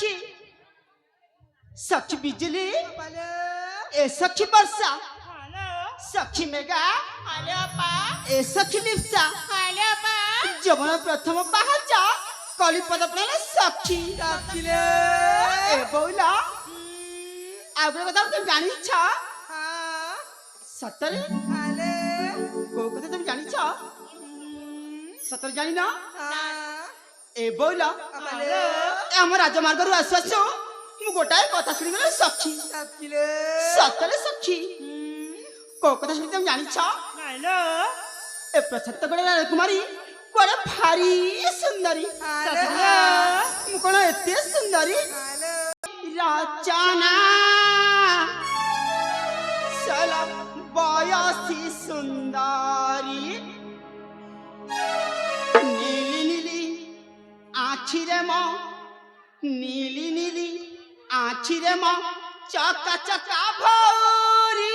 सखी सखी बिजली ए सखी वर्षा सखी मेघा ए सखी लिप्सा जबन प्रथम पाहाचा कलिपद प्राण सखी ए बोला आगे बता तुम जानी छ सतरे को कथा तुम जानी छ सतर जानी ना ए बोला हम राजमार्ग रु आसु आसु मु गोटाए कथा सुनि गले सखी सतरे सखी को कथा सुनि तुम जानी छ नाइलो ए प्रछत्त गळे राजकुमारी कोड़े भारी सुंदरी मु कोन एते सुंदरी राजाना सलाम बयासी सुंदरी नीली नीली आखिरे म नीली नीली आखिरे म चका चका भौरी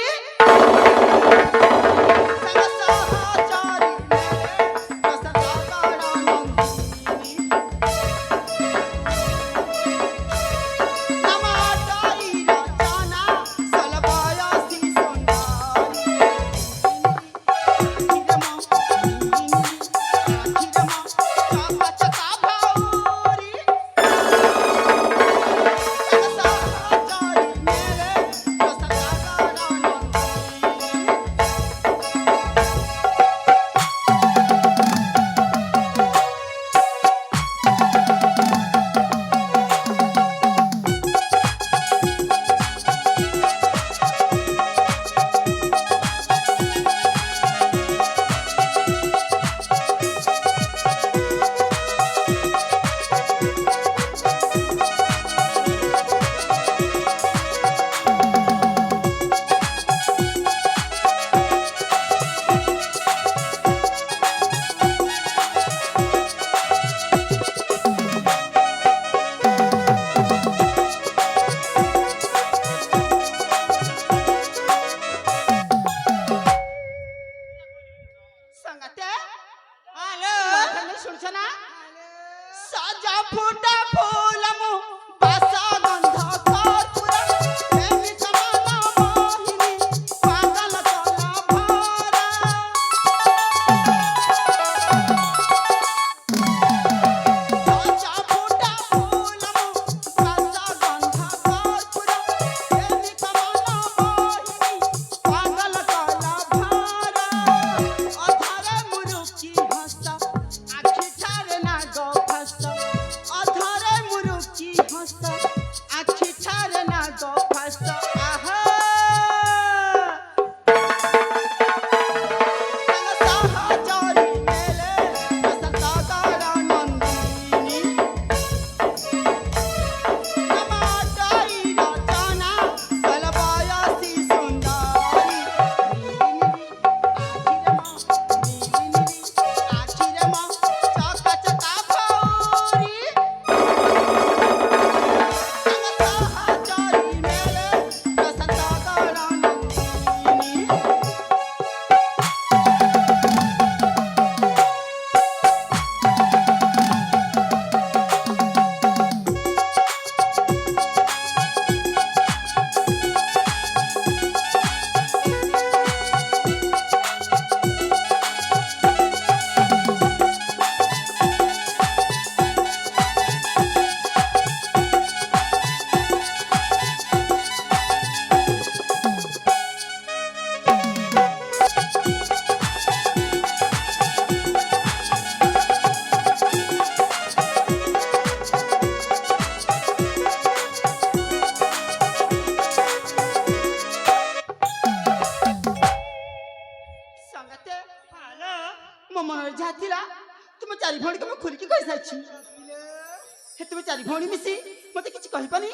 तुम चारि भौणी मिसी मत कि कहीपानी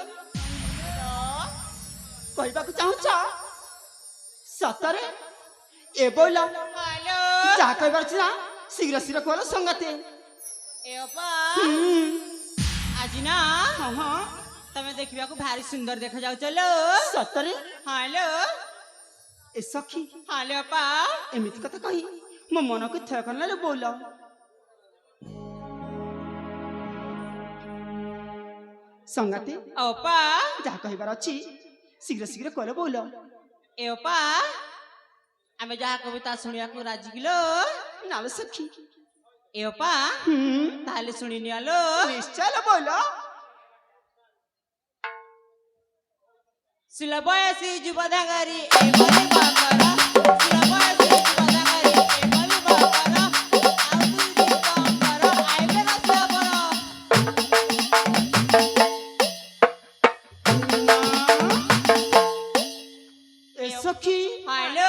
कहवा चाहू सतरे ए बोला जहाँ कहबार ना शीघ्र शीघ्र कह संगाते आज ना तमे देखा भारी सुंदर देखा जाऊ लो सतरे हाँ लो ए सखी हाँ लो अपा एमती कथा कही मो मन को थय करना बोला संगाते ओपा जहाँ कहबार अच्छी शीघ्र शीघ्र कह बोल ए ओपा आमे जहाँ कविता शुणिया को राजी किलो नालो सखी ए ओपा ताले शुणी नियालो निश्चय बोल सुला बयसी जुबदागारी ए बली बाकरा सुला बयसी जुबदागारी ए बली बाकरा आउ दुई काम करो आइबे ना सबरो ए सखी हेलो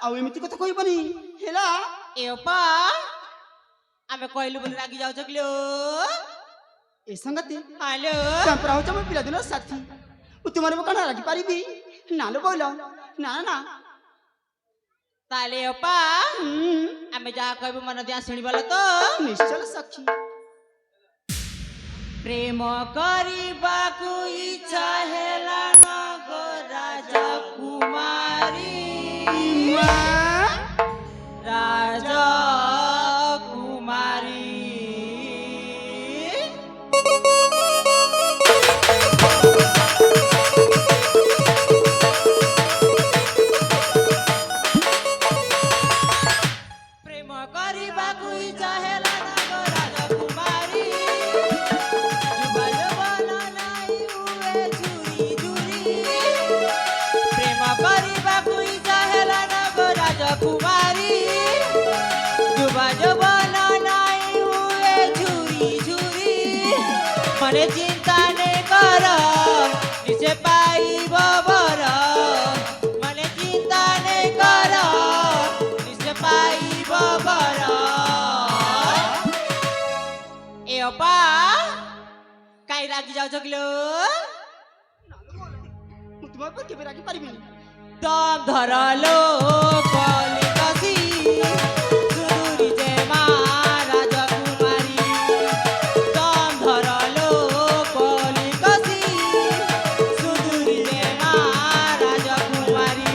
आउ एमिति कथा कहबनी हेला ए ओपा आमे कहलु बोली रागी जाउ चकलो ए संगति हेलो चंपरा हो चम पिला दिन साथी तुम्हारे में कना रागी पारिबी नालो बोल ना ना ताले ओपा आमे जहाँ कहबो मन दिया शुणी बोल तो निश्चय सखी प्रेम करिबाकु इच्छा हेला न गो राजा कुमारी राजा कुमारी प्रेम करिबाकु इच्छा हेला न गो राजा कुमारी जुबा जुबा नाई उए झुरी झुरी प्रेम करिबाकु इच्छा हेला न गो राजा कुमारी जुबा जुबा नाई उए झुरी झुरी मने चिंता ने कर निसे पाइब बर मने चिंता ने कर निसे पाइब बर ए ओपा काई रागी जाउ चकलो तुम्हारे पर केबे रागी पारिबी दम धरलो कलिकसी सुदूरी जेमा राजा कुमारी दम धरलो कलिकसी सुदूरी जेमा राजा कुमारी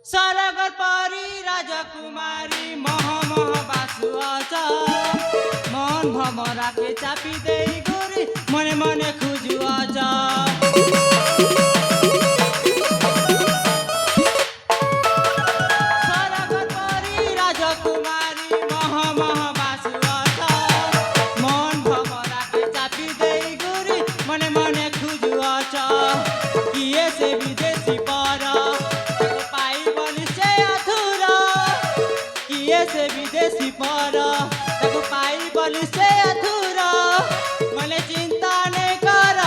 सरगर परी राजा कुमारी मह मह बासु आचा मन भमरा के चापी दे गोरी मने मने खुजु आचा सरगर परी राजा कुमारी मह मह बासु आचा मन भमरा के चापी दे गोरी मने मने खुजु आचा किए से विदेशी पारा से विदेशी पारा तको पाई बलि से अधूरा मने चिंता ने कर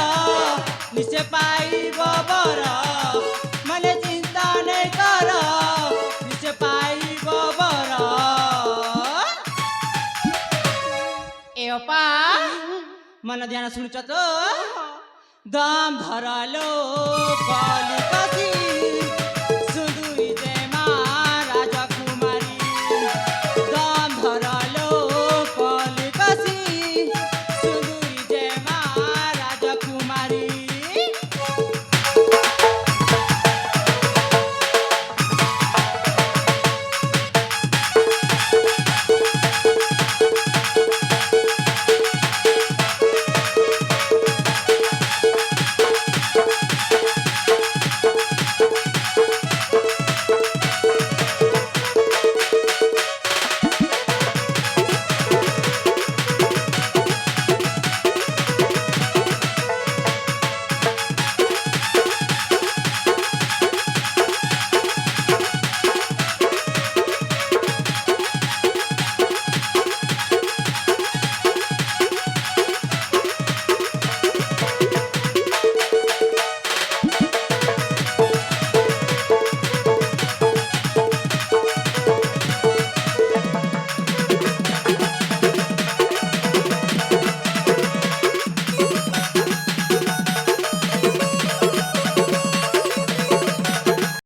निसे पाई बबरा मने चिंता ने कर निसे पाई बबरा ए ओपा मन ध्यान सुनछ तो दाम धरालो कलिकसी